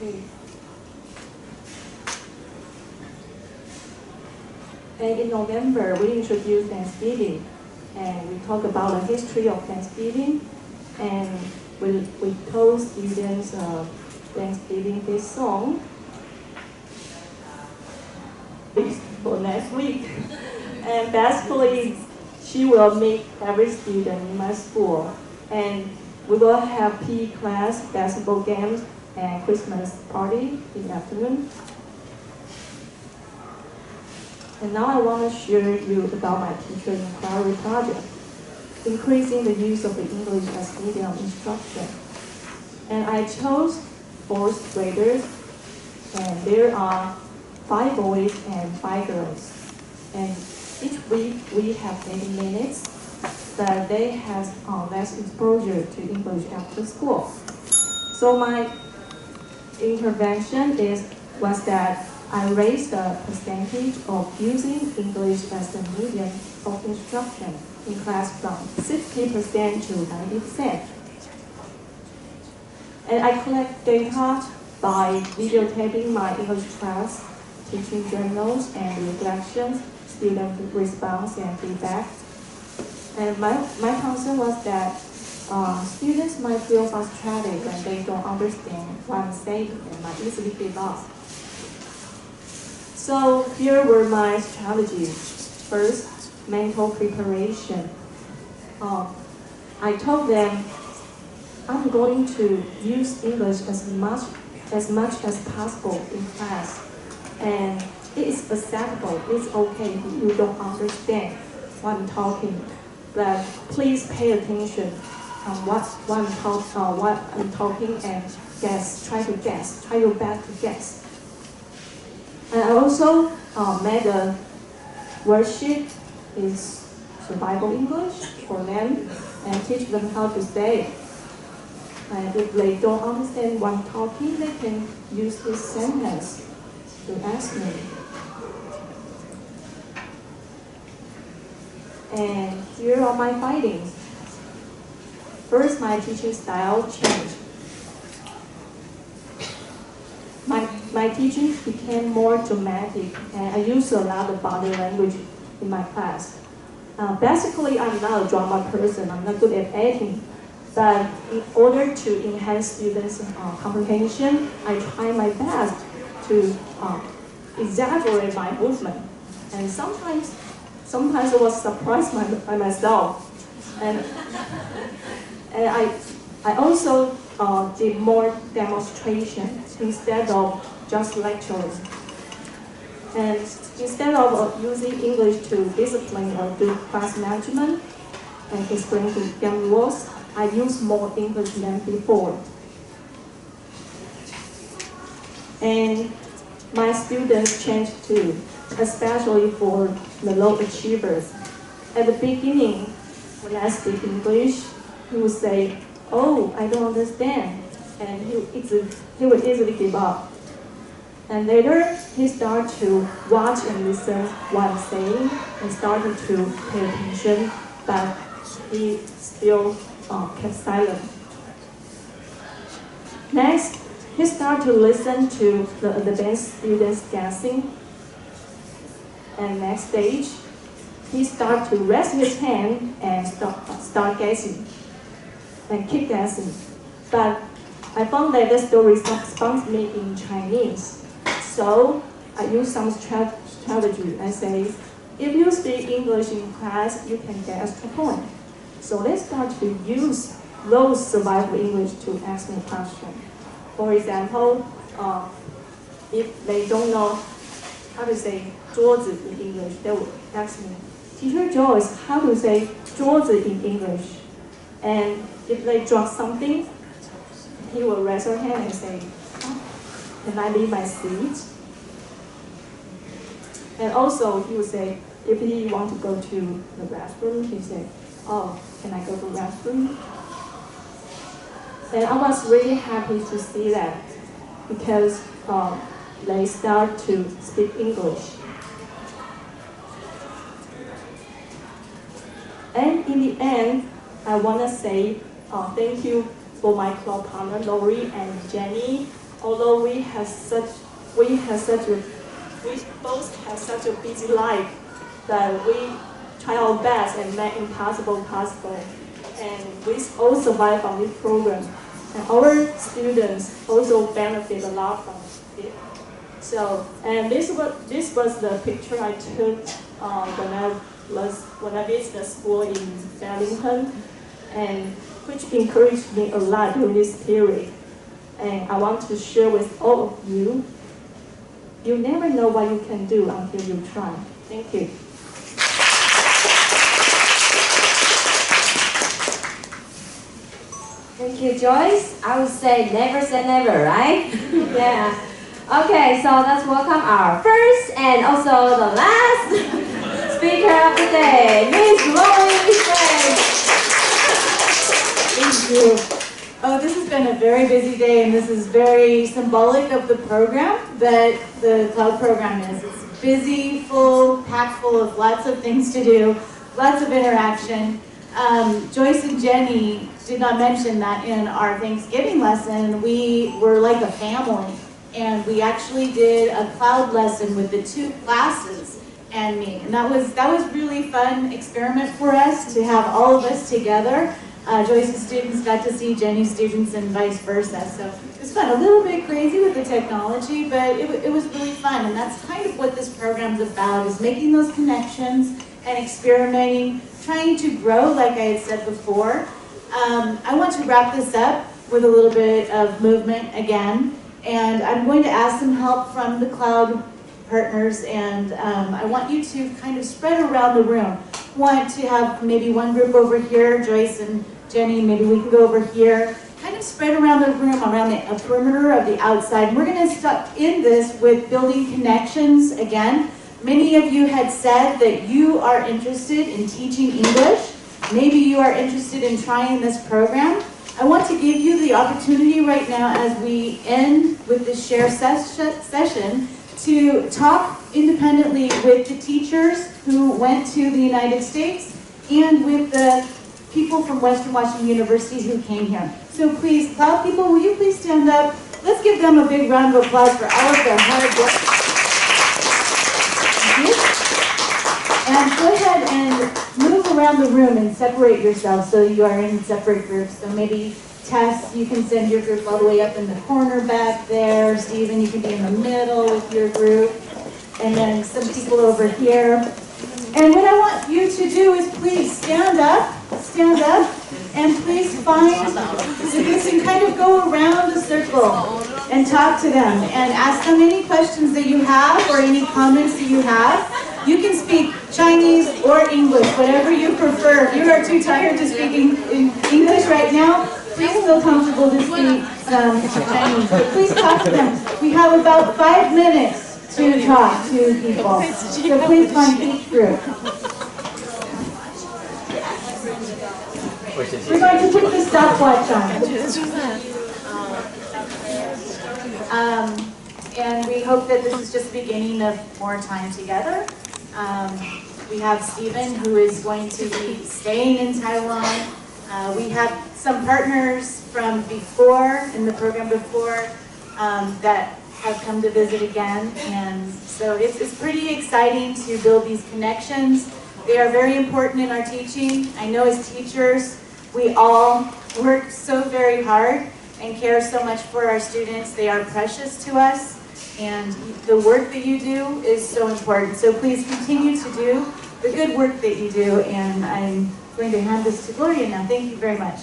Okay. And in November, we introduced Thanksgiving, and we talk about the history of Thanksgiving, and we told students Thanksgiving Day song for next week. And basically, she will meet every student in my school, and we will have PE class, basketball games, and Christmas party in the afternoon. And now I want to share you about my teacher inquiry project, increasing the use of the English as medium instruction. And I chose 4th graders, and there are 5 boys and 5 girls. And each week we have 80 minutes, but they have less exposure to English after school. So my intervention was that I raised the percentage of using English as the medium of instruction in class from 60% to 90%. And I collect data by videotaping my English class, teaching journals and reflections, student response and feedback. And my concern was that students might feel frustrated when they don't understand what I'm saying and might easily give up. So here were my strategies. First, mental preparation. I told them I'm going to use English as much as possible in class, and it is acceptable. It's okay if you don't understand what I'm talking, but please pay attention on what I'm talking and try your best to guess. And I also made a worksheet is survival English for them and teach them how to say it. And if they don't understand what I'm talking, they can use this sentence to ask me. And here are my findings. First, my teaching style changed. My teaching became more dramatic, and I used a lot of body language in my class. Basically, I'm not a drama person. I'm not good at acting. But in order to enhance students' comprehension, I try my best to exaggerate my movement. And sometimes I was surprised by myself. And I also did more demonstrations instead of just lectures. And instead of using English to discipline or do class management and explain to them rules, I use more English than before. And my students changed too, especially for the low achievers. At the beginning, when I speak English, he would say, "Oh, I don't understand," and he would easily give up. And later, he started to watch and listen what I'm saying and started to pay attention, but he still kept silent. Next, he started to listen to the advanced students guessing. And next stage, he started to raise his hand and start guessing and keep guessing. But I found that they still responds me in Chinese. So I use some strategy. I say, if you speak English in class, you can get a point. So they start to use those survival English to ask me questions. For example, if they don't know how to say 桌子 in English, they will ask me, "Teacher Joyce, how to say 桌子 in English?" And if they drop something, he will raise her hand and say, "Oh, can I leave my seat?" And also, he would say, if he wants to go to the restroom, he say, "Oh, can I go to the restroom?" And I was really happy to see that because they start to speak English. And in the end, I want to say thank you for my club partner Lori and Jenny although we both have such a busy life that we try our best and make impossible possible. And we all survive from this program. And our students also benefit a lot from it. So, and this was the picture I took when I visited the school in Burlington, and which encouraged me a lot during this period. And I want to share with all of you. You never know what you can do until you try. Thank you. Thank you, Joyce. I would say never, right? Yeah. Okay, so let's welcome our first and also the last speaker of the day, Ms. Joyce. Thank you. Oh, this has been a very busy day, and this is very symbolic of the program that the cloud program is. It's busy, full, packed full of lots of things to do, lots of interaction. Joyce and Jenny did not mention that in our Thanksgiving lesson, we were like a family, and we actually did a cloud lesson with the 2 classes and me, and that was really fun experiment for us to have all of us together. Joyce's students got to see Jenny's students and vice versa, so it was fun. A little bit crazy with the technology, but it was really fun, and that's kind of what this program's about, is making those connections and experimenting, trying to grow, like I had said before. I want to wrap this up with a little bit of movement again, and I'm going to ask some help from the cloud partners, and I want you to kind of spread around the room. I want to have maybe one group over here, Joyce and Jenny, maybe we can go over here, kind of spread around the room, around the perimeter of the outside. And we're going to start in this with building connections again. Many of you had said that you are interested in teaching English. Maybe you are interested in trying this program. I want to give you the opportunity right now, as we end with this share session, to talk independently with the teachers who went to the United States and with the people from Western Washington University who came here. So please, cloud people, will you please stand up? Let's give them a big round of applause for all of their hard work. And go ahead and move around the room and separate yourself so you are in separate groups. So maybe Tess, you can send your group all the way up in the corner back there. Stephen, you can be in the middle with your group. And then some people over here. And what I want you to do is please stand up, and please find, if you can kind of go around the circle and talk to them and ask them any questions that you have or any comments that you have. You can speak Chinese or English, whatever you prefer. If you are too tired to speak in English right now, please feel comfortable to speak Chinese. But please talk to them. We have about 5 minutes to talk to people. So please find each group. We're going to put the stopwatch on. And we hope that this is just the beginning of more time together. We have Stephen, who is going to be staying in Taiwan. We have some partners from before, in the program before, that have come to visit again. And so it's pretty exciting to build these connections. They are very important in our teaching. I know as teachers, we all work so very hard and care so much for our students. They are precious to us. And the work that you do is so important. So please continue to do the good work that you do. And I'm going to hand this to Gloria now. Thank you very much.